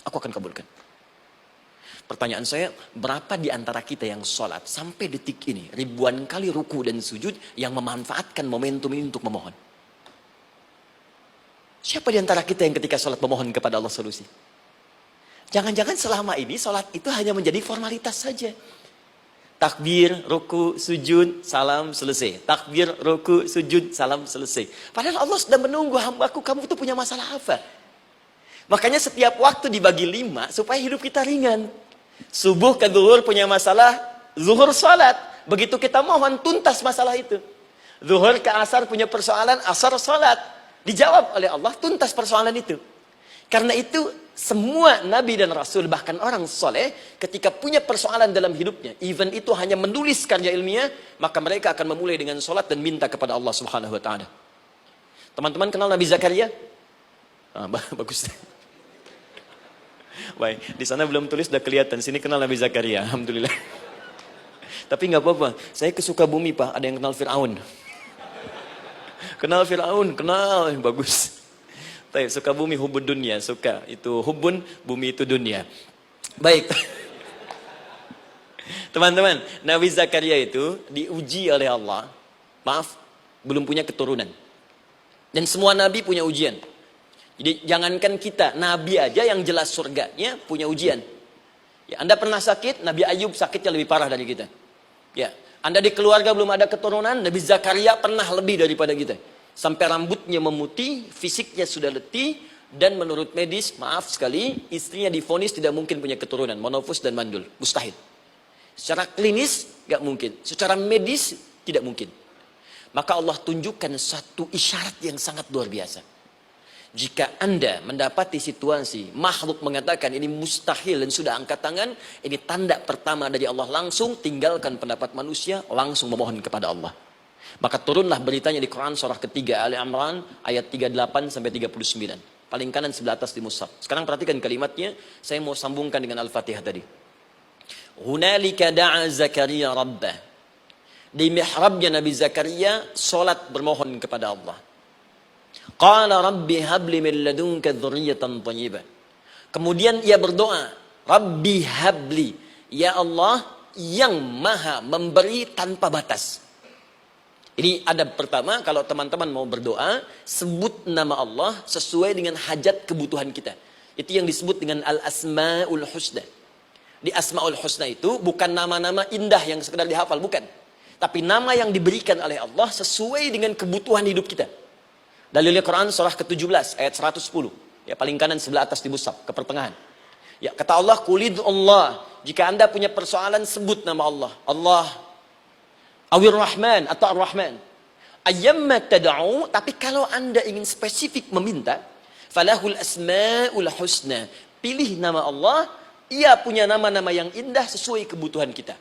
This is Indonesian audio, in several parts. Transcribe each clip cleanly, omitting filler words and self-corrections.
Aku akan kabulkan. Pertanyaan saya, berapa di antara kita yang sholat sampai detik ini, ribuan kali ruku dan sujud, yang memanfaatkan momentum ini untuk memohon? Siapa di antara kita yang ketika sholat memohon kepada Allah solusi? Jangan-jangan selama ini sholat itu hanya menjadi formalitas saja. Takbir, ruku, sujud, salam, selesai. Takbir, ruku, sujud, salam, selesai. Padahal Allah sudah menunggu, hambaku, kamu itu punya masalah apa? Makanya setiap waktu dibagi 5 supaya hidup kita ringan. Subuh ke zuhur punya masalah, zuhur salat. Begitu kita mohon, tuntas masalah itu. Zuhur ke asar punya persoalan, asar salat. Dijawab oleh Allah, tuntas persoalan itu. Karena itu, semua nabi dan rasul, bahkan orang soleh, ketika punya persoalan dalam hidupnya, even itu hanya menulis karya ilmiah, maka mereka akan memulai dengan salat dan minta kepada Allah Subhanahu wa taala. Teman-teman kenal Nabi Zakaria? Bagus. Baik, di sana belum tulis, sudah kelihatan. Sini kenal Nabi Zakaria, alhamdulillah. Tapi nggak apa-apa. Saya ke Sukabumi, Pak. Ada yang kenal Fir'aun? Kenal Fir'aun, kenal, bagus. Baik, Sukabumi hubun dunia, suka. Itu hubun, bumi itu dunia. Baik. Teman-teman, Nabi Zakaria itu diuji oleh Allah. Maaf, belum punya keturunan. Dan semua nabi punya ujian. Jadi jangankan kita, nabi aja yang jelas surganya punya ujian. Ya, Anda pernah sakit, Nabi Ayub sakitnya lebih parah dari kita. Ya, Anda di keluarga belum ada keturunan, Nabi Zakaria pernah lebih daripada kita. Sampai rambutnya memutih, fisiknya sudah letih, dan menurut medis, maaf sekali, istrinya divonis tidak mungkin punya keturunan, monofus dan mandul, mustahil. Secara klinis, gak mungkin. Secara medis, tidak mungkin. Maka Allah tunjukkan satu isyarat yang sangat luar biasa. Jika Anda mendapati situasi makhluk mengatakan ini mustahil dan sudah angkat tangan, ini tanda pertama dari Allah, langsung tinggalkan pendapat manusia, langsung memohon kepada Allah. Maka turunlah beritanya di Quran surah ketiga Ali Imran ayat 38 sampai 39. Paling kanan sebelah atas di mushaf. Sekarang perhatikan kalimatnya, saya mau sambungkan dengan Al-Fatihah tadi. Hunalika da'a Zakaria rabbah. Di mihrabnya Nabi Zakaria salat bermohon kepada Allah. Qala rabbi habli min ladunka dzurriyyatan thayyibah. Kemudian ia berdoa, Rabbi habli, ya Allah yang maha memberi tanpa batas. Ini adab pertama, kalau teman-teman mau berdoa, sebut nama Allah sesuai dengan hajat kebutuhan kita. Itu yang disebut dengan al-asma'ul husna. Di asma'ul husna itu bukan nama-nama indah yang sekedar dihafal, bukan. Tapi nama yang diberikan oleh Allah sesuai dengan kebutuhan hidup kita. Dalilnya Quran surah ke-17 ayat 110. Ya, paling kanan sebelah atas di mushaf, ke pertengahan. Ya, kata Allah, Qulid Allah. Jika Anda punya persoalan, sebut nama Allah. Allah Awir Rahman atau Ar-Rahman. Ayyamma tad'u, tapi kalau Anda ingin spesifik meminta, falahul asmaul husna. Pilih nama Allah, ia punya nama-nama yang indah sesuai kebutuhan kita.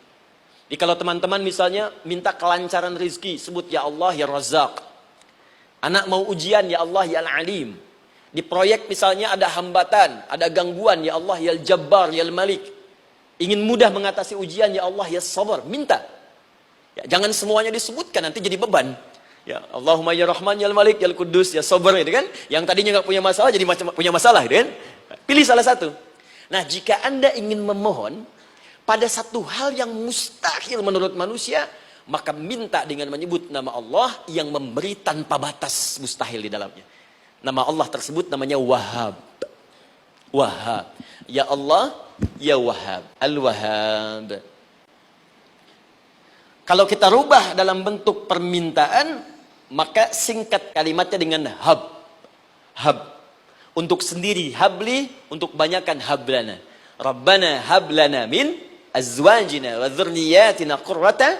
Jadi kalau teman-teman misalnya minta kelancaran rezeki, sebut ya Allah ya Razzaq. Anak mau ujian, ya Allah ya Al-Alim. Di proyek misalnya ada hambatan, ada gangguan, ya Allah ya Al-Jabbar, ya Al-Malik. Ingin mudah mengatasi ujian, ya Allah ya Sabar. Minta. Ya, jangan semuanya disebutkan, nanti jadi beban. Ya, Allahumma ya Rahman, ya Al-Malik, ya Al-Quddus, ya Sabar, gitu kan. Yang tadinya nggak punya masalah, jadi punya masalah, gitu kan. Pilih salah satu. Nah, jika Anda ingin memohon pada satu hal yang mustahil menurut manusia, maka minta dengan menyebut nama Allah yang memberi tanpa batas, mustahil di dalamnya. Nama Allah tersebut namanya Wahhab. Wahhab. Ya Allah, ya Wahhab. Al-Wahhab. Kalau kita rubah dalam bentuk permintaan, maka singkat kalimatnya dengan hab. Hab. Untuk sendiri habli, untuk banyakkan hablana. Rabbana hablana min azwajina wa dzurriyyatina qurrata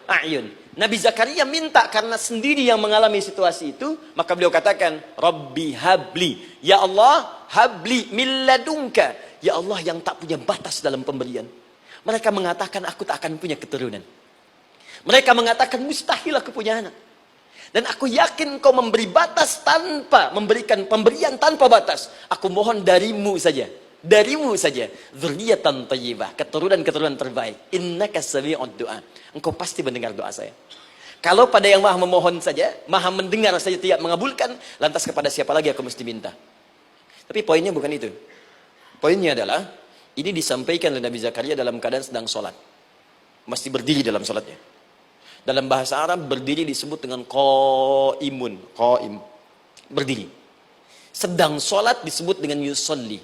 a'yun. Nabi Zakaria minta karena sendiri yang mengalami situasi itu, maka beliau katakan, Rabbi habli, ya Allah habli min ladunka, ya Allah yang tak punya batas dalam pemberian. Mereka mengatakan aku tak akan punya keturunan. Mereka mengatakan mustahil aku punya anak. Dan aku yakin kau memberi batas tanpa memberikan pemberian tanpa batas. Aku mohon darimu saja. Darimu saja, dzurriyyatan thayyibah, keturunan-keturunan terbaik. Innaka sami'ud du'a. Engkau pasti mendengar doa saya. Kalau pada yang maha memohon saja, maha mendengar saja tidak mengabulkan, lantas kepada siapa lagi aku mesti minta? Tapi poinnya bukan itu. Poinnya adalah, ini disampaikan oleh Nabi Zakaria dalam keadaan sedang sholat. Mesti berdiri dalam sholatnya. Dalam bahasa Arab, berdiri disebut dengan qaimun. Qaim. Berdiri. Sedang sholat disebut dengan yusalli.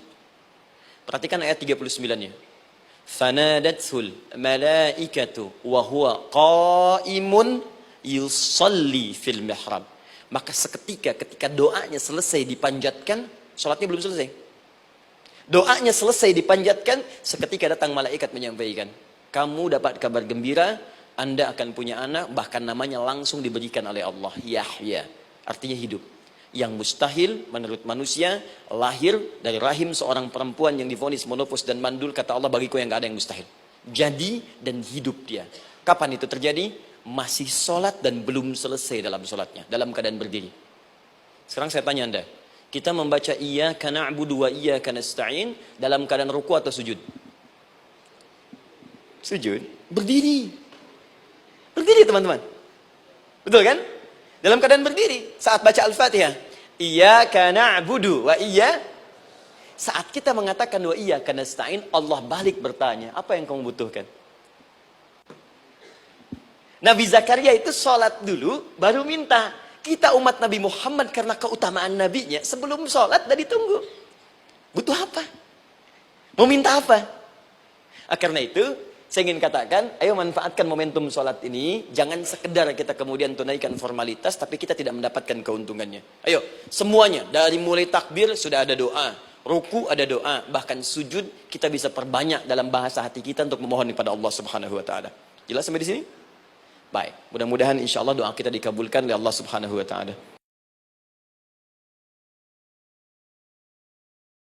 Perhatikan ayat 39-nya. Fanadathul malaikatu wa huwa qaimun yusalli fil mihrab. Maka seketika ketika doanya selesai dipanjatkan, sholatnya belum selesai. Doanya selesai dipanjatkan, seketika datang malaikat menyampaikan, kamu dapat kabar gembira, Anda akan punya anak, bahkan namanya langsung diberikan oleh Allah, Yahya. Artinya hidup. Yang mustahil menurut manusia, lahir dari rahim seorang perempuan yang divonis monopos dan mandul, kata Allah, bagiku yang gak ada yang mustahil. Jadi dan hidup dia. Kapan itu terjadi? Masih sholat dan belum selesai dalam sholatnya, dalam keadaan berdiri. Sekarang saya tanya Anda, kita membaca iyyaka na'budu wa iyyaka nasta'in dalam keadaan ruku atau sujud? Sujud. Berdiri. Berdiri teman-teman. Betul kan? Dalam keadaan berdiri. Saat baca Al-Fatihah. Iyyaka na'budu wa saat kita mengatakan wa iyyaka nasta'in, Allah balik bertanya, apa yang kamu butuhkan? Nabi Zakaria itu sholat dulu, baru minta. Kita umat Nabi Muhammad karena keutamaan nabinya, sebelum sholat dah ditunggu. Butuh apa? Mau minta apa? Karena itu, saya ingin katakan, ayo manfaatkan momentum sholat ini. Jangan sekedar kita kemudian tunaikan formalitas, tapi kita tidak mendapatkan keuntungannya. Ayo, semuanya. Dari mulai takbir sudah ada doa. Ruku ada doa. Bahkan sujud kita bisa perbanyak dalam bahasa hati kita untuk memohon kepada Allah Subhanahu Wa Taala. Jelas sampai di sini? Baik, mudah-mudahan insya Allah doa kita dikabulkan oleh Allah Subhanahu Wa Taala.